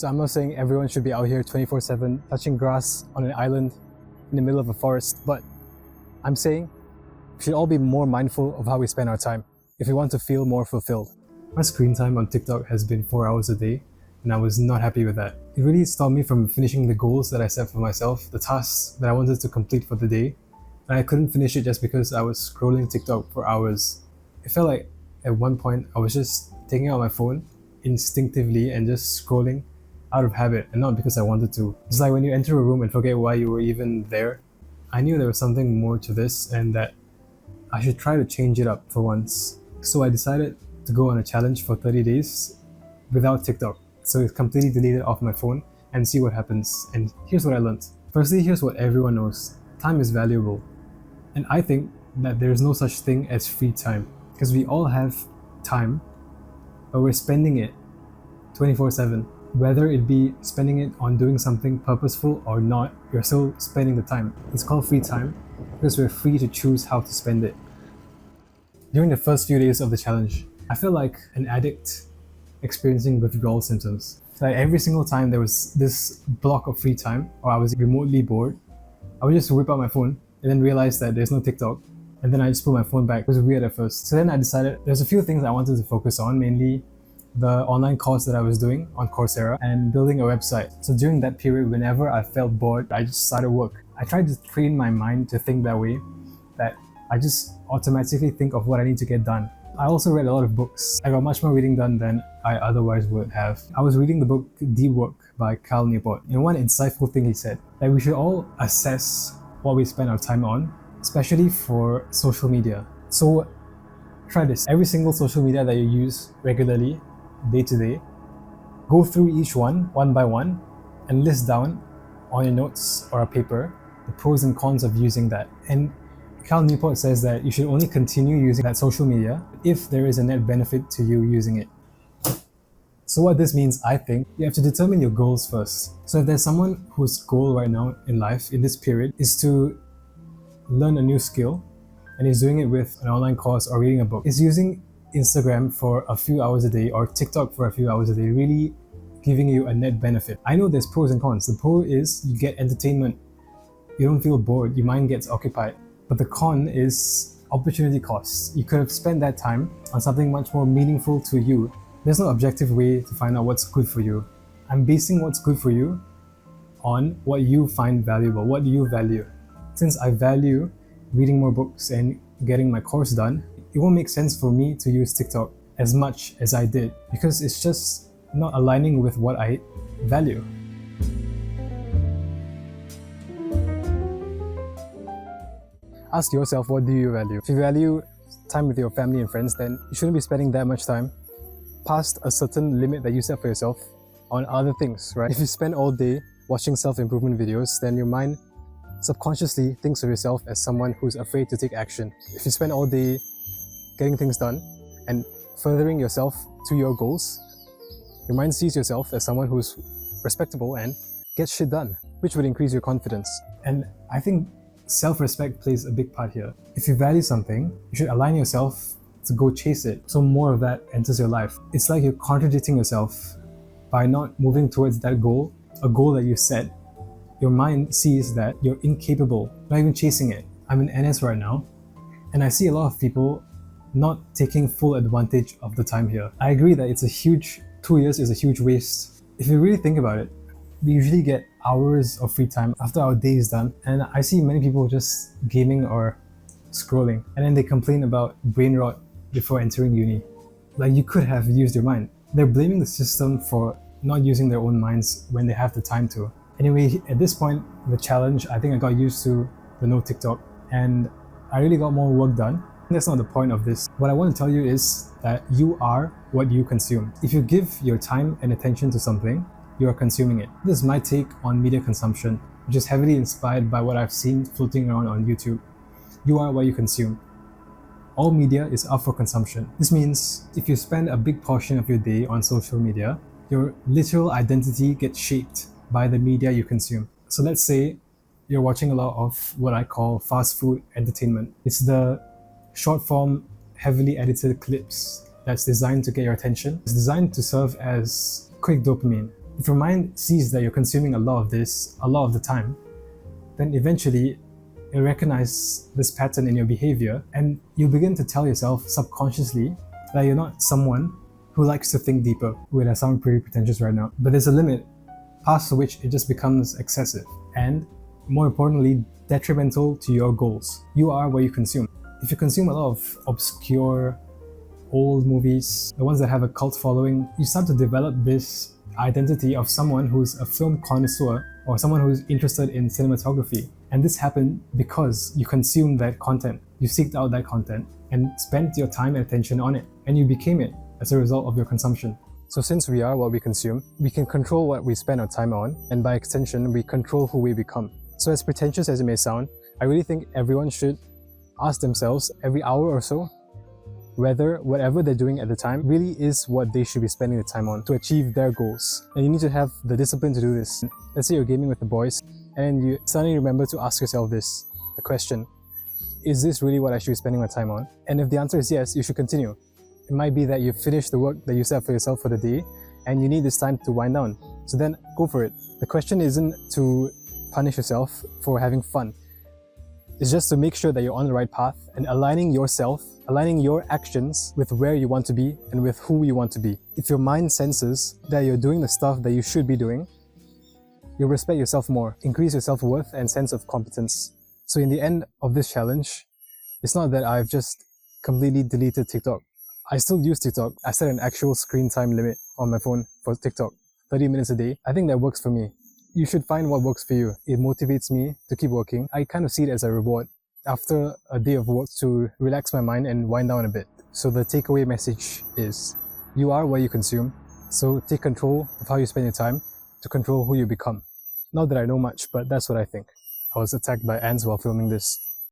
So I'm not saying everyone should be out here 24/7 touching grass on an island in the middle of a forest, but I'm saying we should all be more mindful of how we spend our time if we want to feel more fulfilled. My screen time on TikTok has been 4 hours a day, and I was not happy with that. It really stopped me from finishing the goals that I set for myself, the tasks that I wanted to complete for the day, and I couldn't finish it just because I was scrolling TikTok for hours. It felt like at one point I was just taking out my phone instinctively and just scrolling out of habit and not because I wanted to. It's like when you enter a room and forget why you were even there. I knew there was something more to this and that I should try to change it up for once. So I decided to go on a challenge for 30 days without TikTok. So it's completely deleted off my phone and see what happens. And here's what I learned. Firstly, here's what everyone knows. Time is valuable. And I think that there is no such thing as free time because we all have time, but we're spending it 24/7. Whether it be spending it on doing something purposeful or not, you're still spending the time. It's called free time because we're free to choose how to spend it. During the first few days of the challenge, I felt like an addict experiencing withdrawal symptoms. Like every single time there was this block of free time or I was remotely bored, I would just whip out my phone and then realize that there's no TikTok. And then I just put my phone back. It was weird at first. So then I decided there's a few things I wanted to focus on, mainly the online course that I was doing on Coursera and building a website. So during that period, whenever I felt bored, I just started work. I tried to train my mind to think that way, that I just automatically think of what I need to get done. I also read a lot of books. I got much more reading done than I otherwise would have. I was reading the book Deep Work by Cal Newport, and one insightful thing he said, that we should all assess what we spend our time on, especially for social media. So try this. Every single social media that you use regularly, day to day, go through each one by one and list down on your notes or a paper the pros and cons of using that. And Cal Newport says that you should only continue using that social media if there is a net benefit to you using it. So what this means, I think, you have to determine your goals first. So if there's someone whose goal right now in life, in this period, is to learn a new skill and is doing it with an online course or reading a book, is using Instagram for a few hours a day or TikTok for a few hours a day really giving you a net benefit? I know there's pros and cons. The pro is you get entertainment. You don't feel bored. Your mind gets occupied. But the con is opportunity costs. You could have spent that time on something much more meaningful to you. There's no objective way to find out what's good for you. I'm basing what's good for you on what you find valuable, what you value. Since I value reading more books and getting my course done, it won't make sense for me to use TikTok as much as I did because it's just not aligning with what I value. Ask yourself, what do you value? If you value time with your family and friends, then you shouldn't be spending that much time past a certain limit that you set for yourself on other things, right? If you spend all day watching self-improvement videos, then your mind subconsciously thinks of yourself as someone who's afraid to take action. If you spend all day getting things done and furthering yourself to your goals, your mind sees yourself as someone who's respectable and gets shit done, which would increase your confidence. And I think self-respect plays a big part here. If you value something, you should align yourself to go chase it, so more of that enters your life. It's like you're contradicting yourself by not moving towards that goal, a goal that you set. Your mind sees that you're incapable, not even chasing it. I'm in NS right now, and I see a lot of people not taking full advantage of the time here. I agree that 2 years is a huge waste. If you really think about it, we usually get hours of free time after our day is done, and I see many people just gaming or scrolling, and then they complain about brain rot before entering uni. Like, you could have used your mind. They're blaming the system for not using their own minds when they have the time to. Anyway, at this point, the challenge, I think I got used to the no TikTok, and I really got more work done. That's not the point of this. What I want to tell you is that you are what you consume. If you give your time and attention to something, you are consuming it. This is my take on media consumption, which is heavily inspired by what I've seen floating around on YouTube. You are what you consume. All media is up for consumption. This means if you spend a big portion of your day on social media, your literal identity gets shaped by the media you consume. So let's say you're watching a lot of what I call fast food entertainment. It's the short form, heavily edited clips that's designed to get your attention. It's designed to serve as quick dopamine. If your mind sees that you're consuming a lot of this a lot of the time, then eventually you'll recognize this pattern in your behavior and you'll begin to tell yourself subconsciously that you're not someone who likes to think deeper. Wait, I sound pretty pretentious right now. But there's a limit past which it just becomes excessive and, more importantly, detrimental to your goals. You are what you consume. If you consume a lot of obscure, old movies, the ones that have a cult following, you start to develop this identity of someone who's a film connoisseur or someone who's interested in cinematography. And this happened because you consumed that content. You seeked out that content and spent your time and attention on it. And you became it as a result of your consumption. So since we are what we consume, we can control what we spend our time on, and by extension, we control who we become. So as pretentious as it may sound, I really think everyone should ask themselves every hour or so whether whatever they're doing at the time really is what they should be spending the time on to achieve their goals. And you need to have the discipline to do this. Let's say you're gaming with the boys and you suddenly remember to ask yourself the question, is this really what I should be spending my time on? And if the answer is yes, you should continue. It might be that you've finished the work that you set for yourself for the day and you need this time to wind down. So then go for it. The question isn't to punish yourself for having fun. It's just to make sure that you're on the right path and aligning yourself, aligning your actions with where you want to be and with who you want to be. If your mind senses that you're doing the stuff that you should be doing, you'll respect yourself more, increase your self-worth and sense of competence. So in the end of this challenge, it's not that I've just completely deleted TikTok. I still use TikTok. I set an actual screen time limit on my phone for TikTok, 30 minutes a day. I think that works for me. You should find what works for you. It motivates me to keep working. I kind of see it as a reward after a day of work to relax my mind and wind down a bit. So the takeaway message is, you are what you consume. So take control of how you spend your time to control who you become. Not that I know much, but that's what I think. I was attacked by ants while filming this.